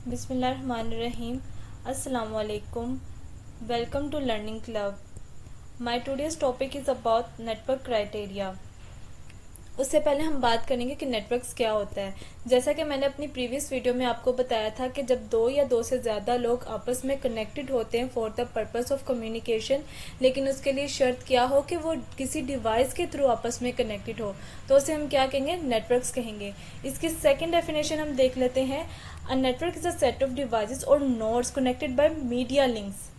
Bismillahirrahmanirrahim. Assalamualaikum. Welcome to Learning Club. My today's topic is about network criteria. उससे पहले हम बात करेंगे कि नेटवर्क्स क्या होता है। जैसा कि मैंने अपनी प्रीवियस वीडियो में आपको बताया था कि जब दो या दो से ज़्यादा लोग आपस में कनेक्टेड होते हैं for the purpose of communication, लेकिन उसके लिए शर्त क्या हो कि वो किसी डिवाइस के थ्रू आपस में कनेक्टेड हो, तो उसे हम क्या कहेंगे, नेटवर्क्स कहेंगे। इसकी सेकेंड डेफिनेशन हम देख लेते हैं। A network is a set of devices और nodes connected by media links.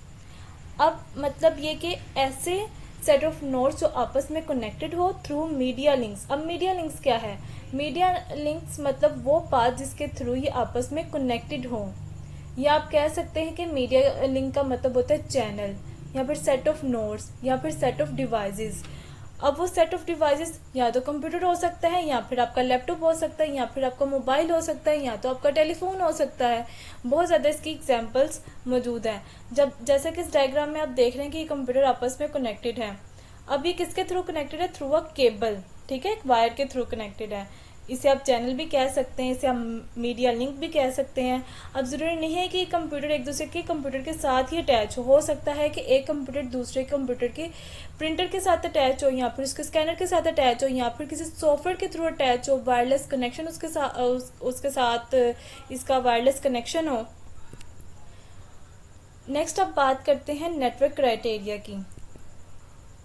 अब मतलब ये कि ऐसे सेट ऑफ नोड्स जो आपस में कनेक्टेड हो थ्रू मीडिया लिंक्स। अब मीडिया लिंक्स क्या है? मीडिया लिंक्स मतलब वो पाथ जिसके थ्रू ये आपस में कनेक्टेड हो, या आप कह सकते हैं कि मीडिया लिंक का मतलब होता है चैनल, या फिर सेट ऑफ नोड्स, या फिर सेट ऑफ डिवाइसेस। अब वो सेट ऑफ डिवाइसेस या तो कंप्यूटर हो सकता है, या फिर आपका लैपटॉप हो सकता है, या फिर आपका मोबाइल हो सकता है, या तो आपका टेलीफोन हो सकता है। बहुत ज़्यादा इसकी एग्जांपल्स मौजूद हैं। जब जैसे कि इस डायग्राम में आप देख रहे हैं कि ये कंप्यूटर आपस में कनेक्टेड है। अब ये किसके थ्रू कनेक्टेड है? थ्रू अ केबल, ठीक है, एक वायर के थ्रू कनेक्टेड है। इसे आप चैनल भी कह सकते हैं, इसे आप मीडिया लिंक भी कह सकते हैं। अब ज़रूरी नहीं है कि कंप्यूटर एक दूसरे के कंप्यूटर के साथ ही अटैच हो सकता है कि एक कंप्यूटर दूसरे कंप्यूटर के प्रिंटर के साथ अटैच हो, या फिर उसके स्कैनर के साथ अटैच हो, या फिर किसी सॉफ्टवेयर के थ्रू अटैच हो, वायरलेस कनेक्शन उसके साथ इसका वायरलेस कनेक्शन हो। नेक्स्ट अब बात करते हैं नेटवर्क क्राइटेरिया की।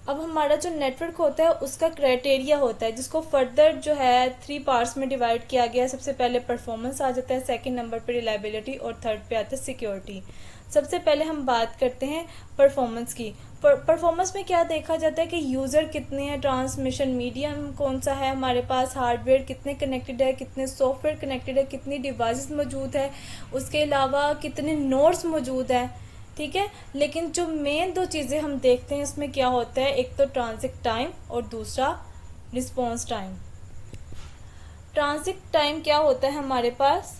अब हमारा जो नेटवर्क होता है उसका क्राइटेरिया होता है, जिसको फर्दर जो है 3 पार्ट्स में डिवाइड किया गया है। सबसे पहले परफॉर्मेंस आ जाता है, सेकंड नंबर पे रिलायबिलिटी, और थर्ड पे आता है सिक्योरिटी। सबसे पहले हम बात करते हैं परफॉर्मेंस की। परफॉर्मेंस में क्या देखा जाता है कि यूज़र कितने हैं, ट्रांसमिशन मीडियम कौन सा है हमारे पास, हार्डवेयर कितने कनेक्टेड है, कितने सॉफ्टवेयर कनेक्टेड है, कितनी डिवाइसेस मौजूद है, उसके अलावा कितने नोड्स मौजूद हैं, ठीक है। लेकिन जो मेन दो चीज़ें हम देखते हैं इसमें क्या होता है, एक तो ट्रांजिट टाइम और दूसरा रिस्पॉन्स टाइम। ट्रांजिट टाइम क्या होता है हमारे पास,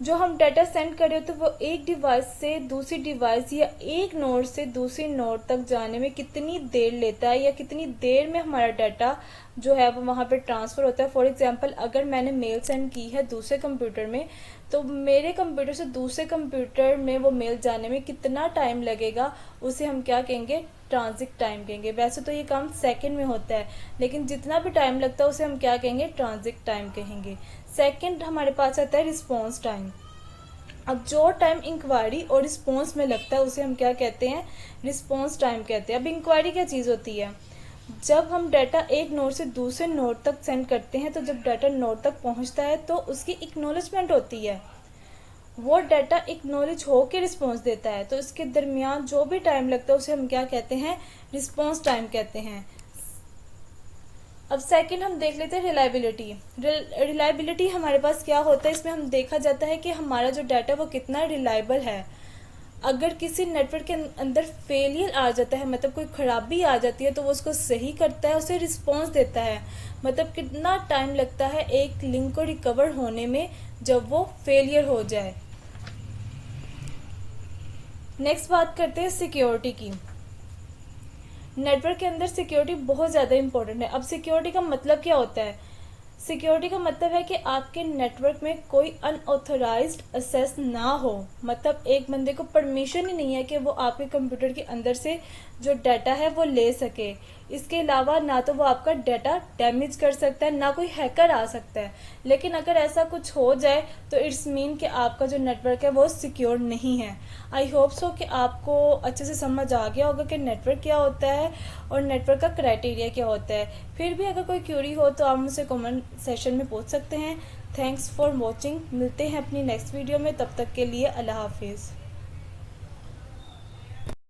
जो हम डाटा सेंड कर रहे होते हैं वो एक डिवाइस से दूसरी डिवाइस या एक नोड से दूसरी नोड तक जाने में कितनी देर लेता है, या कितनी देर में हमारा डाटा जो है वो वहाँ पे ट्रांसफ़र होता है। फॉर एग्जांपल, अगर मैंने मेल सेंड की है दूसरे कंप्यूटर में, तो मेरे कंप्यूटर से दूसरे कंप्यूटर में वो मेल जाने में कितना टाइम लगेगा, उसे हम क्या कहेंगे, ट्रांजिट टाइम कहेंगे। वैसे तो ये काम सेकंड में होता है, लेकिन जितना भी टाइम लगता है उसे हम क्या कहेंगे, ट्रांजिट टाइम कहेंगे। सेकंड हमारे पास आता है रिस्पॉन्स टाइम। अब जो टाइम इंक्वायरी और रिस्पॉन्स में लगता है उसे हम क्या कहते हैं, रिस्पॉन्स टाइम कहते हैं। अब इंक्वायरी क्या चीज़ होती है? जब हम डाटा एक नोड से दूसरे नोड तक सेंड करते हैं, तो जब डाटा नोड तक पहुंचता है तो उसकी एक्नॉलेजमेंट होती है। वो डाटा एक्नॉलेज हो के रिस्पॉन्स देता है, तो इसके दरमियान जो भी टाइम लगता है उसे हम क्या कहते हैं, रिस्पॉन्स टाइम कहते हैं। अब सेकंड हम देख लेते हैं रिलायबिलिटी। रिलायबिलिटी हमारे पास क्या होता है, इसमें हम देखा जाता है कि हमारा जो डाटा है वो कितना रिलायबल है। अगर किसी नेटवर्क के अंदर फेलियर आ जाता है, मतलब कोई खराबी आ जाती है, तो वो उसको सही करता है, उसे रिस्पॉन्स देता है। मतलब कितना टाइम लगता है एक लिंक को रिकवर होने में जब वो फेलियर हो जाए। नेक्स्ट बात करते हैं सिक्योरिटी की। नेटवर्क के अंदर सिक्योरिटी बहुत ज़्यादा इंपॉर्टेंट है। अब सिक्योरिटी का मतलब क्या होता है? सिक्योरिटी का मतलब है कि आपके नेटवर्क में कोई अनऑथराइज्ड एक्सेस ना हो, मतलब एक बंदे को परमिशन ही नहीं है कि वो आपके कंप्यूटर के अंदर से जो डाटा है वो ले सके। इसके अलावा ना तो वो आपका डाटा डैमेज कर सकता है, ना कोई हैकर आ सकता है। लेकिन अगर ऐसा कुछ हो जाए तो इट्स मीन कि आपका जो नेटवर्क है वो सिक्योर नहीं है। आई होप सो कि आपको अच्छे से समझ आ गया होगा कि नेटवर्क क्या होता है और नेटवर्क का क्राइटेरिया क्या होता है। फिर भी अगर कोई क्यूरी हो तो आप मुझसे कमेंट सेशन में पूछ सकते हैं। Thanks for watching. मिलते हैं अपनी नेक्स्ट वीडियो में, तब तक के लिए अल्लाह हाफिज़।